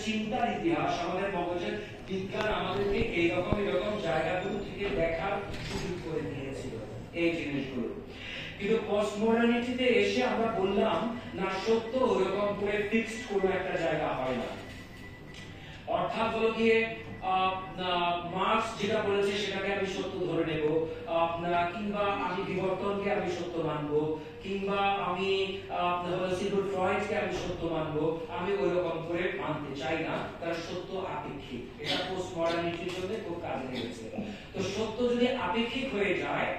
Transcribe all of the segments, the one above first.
চিন্তার ইতিহাস, আমাদের মগজের বিজ্ঞান আমাদেরকে এইরকম জায়গাগুলো থেকে দেখার সুযোগ করে দিয়েছিল এই জিনিসগুলো। কিন্তু পোস্টমডার্নিটিতে এসে আমরা বললাম না, সত্য ওরকম করে ফিক্সড কোনো একটা জায়গা হয় না। অর্থাৎ হলো গিয়ে মার্কস যেটা বলেছে সেটাকে আমি সত্য ধরে নেব, কিংবা আমি বিবর্তনকে আমি সত্য মানবো, কিংবা আমি সিগমুন্ড ফ্রয়েডকে আমি সত্য মানবো, আমি ওইরকম করে মানতে চাই না, কারণ সত্য আপেক্ষিক। এটা পোস্টমডার্নিটির জন্য খুব কাজে লেগেছে। তো সত্য যদি আপেক্ষিক হয়ে যায়,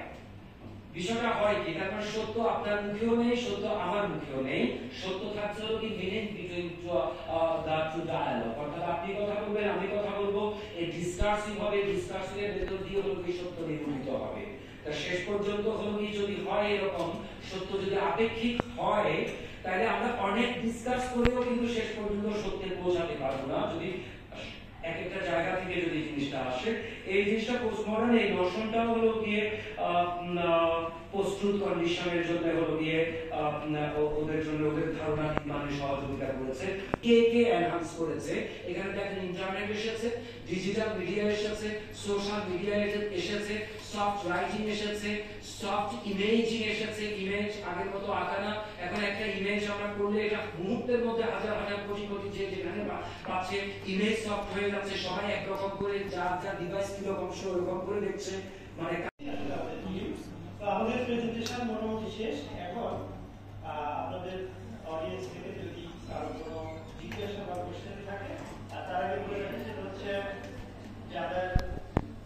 বিষয়টা হয় কি, তার মানে সত্য আপনার মুখেও নেই, সত্য আমার মুখেও নেই, সত্য থাকছে হলো কি meaning between the two dialogue. অর্থাৎ আপনি কথা বলবেন, আমি কথা বলবো, এই ডিসকাসিং হবে, ডিসকাসিংয়ের ভেতর দিয়ে হলো কি সত্য নিরূপিত হবে। তা শেষ পর্যন্ত হলো কি যদি হয় এরকম, সত্য যদি আপেক্ষিক হয়, তাহলে আমরা অনেক ডিসকাস করেও কিন্তু শেষ পর্যন্ত সত্যে পৌঁছাতে পারবো না, যদি এক একটা জায়গা থেকে যদি জিনিসটা আসে। এই জিনিসটা পোস্টমডার্ন এই নোশনটাও হলো গিয়ে পোস্ট ট্রুথ কন্ডিশনের জন্য হলো গিয়ে ওদের জন্য ওদের ধারণা নির্মাণে সহযোগিতা করেছে। কে এনহান্স করেছে? এখানে দেখেন ইন্টারনেট এসেছে, ডিজিটাল মিডিয়া এসেছে, সোশ্যাল মিডিয়া এসেছে, সফট রাইটিং এসেছে, সফট ইমেজিং এসেছে। ইমেজ আগের মতো আঁকা না, এখন একটা ইমেজ আমরা করলে এটা মুহূর্তের মধ্যে হাজার হাজার কোটি কোটি যে যেখানে পাচ্ছে, ইমেজ সফট হয়ে যাচ্ছে, সবাই একরকম করে যার ডিভাইস কিরকম সে ওরকম করে দেখছে। মানে আমাদের প্রেজেন্টেশন মোটামুটি শেষ। এখন আপনাদের অডিয়েন্স থেকে যদি কারো কোনো জিজ্ঞাসা বা কোশ্চেন থাকে, তার আগে বলে রাখি সেটা হচ্ছে যাদের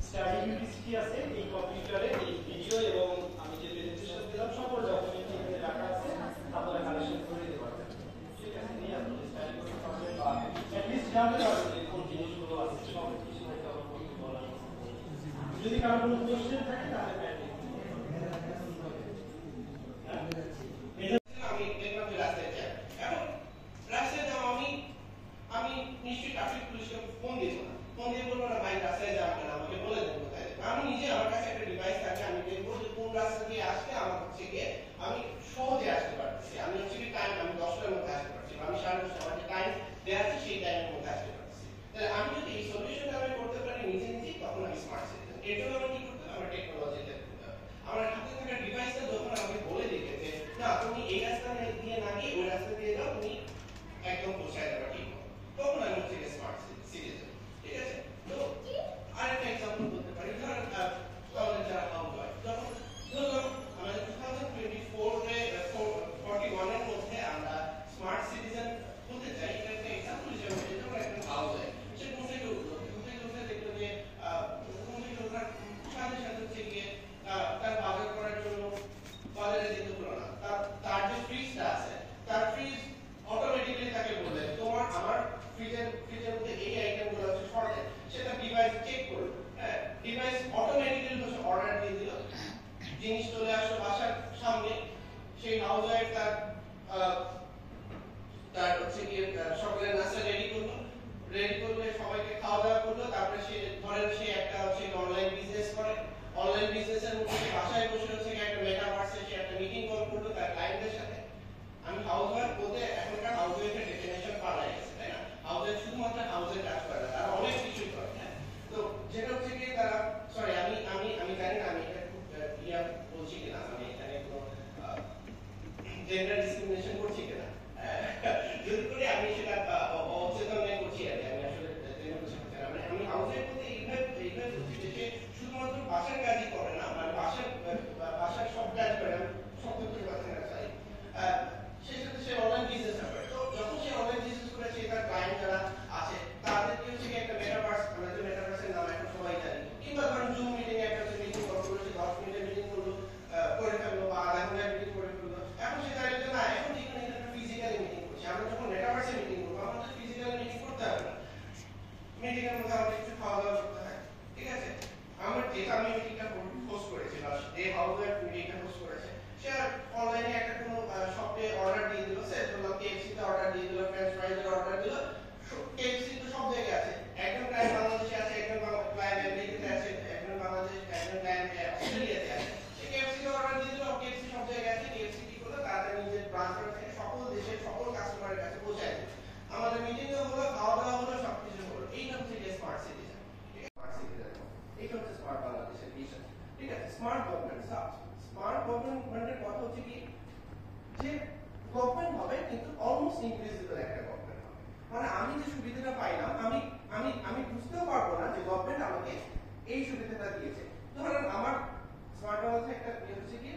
স্টাডি ইউনিভার্সিটি আছে এই কম্পিউটারে এই ভিডিও এবং আমি যে প্রেজেন্টেশন দিলাম সকল ডকুমেন্ট এখানে রাখা আছে, আপনারা কালেকশন করে দিতে পারবেন। ঠিক আছে, নিয়ে আপনারা স্টাডি করতে পারবেন বা অ্যাটলিস্ট জানতে পারবেন যে কোন জিনিসগুলো আছে, সব কিছু হয়তো আমার বলতে বলা। যদি কারো কোনো কোশ্চেন থাকে তাহলে আমি নিশ্চয়ই ট্রাফিক পুলিশকে ফোন দিব না, ফোন দিয়ে বলবো না ভাই রাস্তায় যান কেন, আমাকে বলে দেন কোথায়। আমি নিজে আমার কাছে একটা ডিভাইস থাকে, আমি দেখবো যে কোন রাস্তা দিয়ে আসলে আমার হচ্ছে গিয়ে আমি সহজে আসতে পারতেছি। আমি হচ্ছে কি টাইম আমি 10টার মধ্যে আসতে পারছি, আমি 10:30 আমার যে টাইম দেওয়া আছে সেই টাইমের মধ্যে আসতে পারছি। তাহলে আমি যদি এই সলিউশনটা আমি করতে পারি নিজে নিজেই, তখন আমি স্মার্ট সিটিজেন। এর জন্য আমি কি করতে হবে? আমার টেকনোলজিতে করতে হবে। আমার হাতে থাকা ডিভাইসটা যখন আমাকে বলে দিবে যে না তুমি এই রাস্তা দিয়ে না গিয়ে ওই রাস্তা দিয়ে যাও, তুমি একদম পৌঁছায় যাবে ঠিক মতো, তখন আমি হচ্ছে স্মার্ট সিটিজেন। ঠিক আছে, তো আরেকটা এক্সাম্পল বলতে পারি। ধরেন আমাদের যারা হাউস ওয়াইফ, যখন ধরুন আমাদের 2041 এর মধ্যে আমরা স্মার্ট সিটিজেন হতে চাই, এটা একটা এক্সাম্পল হিসেবে যেটা আমরা একটা হাউস ওয়াইফ, সে ঘুম থেকে উঠলো, দেখলো যে ঘুম থেকে ওঠার সাথে সাথে হচ্ছে গিয়ে তার বাজার করার জন্য বাজারে যেতে হলো না, তার যে ফ্রিজটা আছে, তার ফ্রিজ অটোমেটিক্যালি তাকে বলে তোমার আমার ফ্রিজের মোস্ট ইনক্রিজিবল একটা গভর্নমেন্ট হবে। মানে আমি যে সুবিধাটা পাইলাম আমি বুঝতেও পারবো না যে গভর্নমেন্ট আমাকে এই সুবিধাটা দিয়েছে। ধরেন আমার স্মার্ট বাংলাদেশে একটা হচ্ছে কি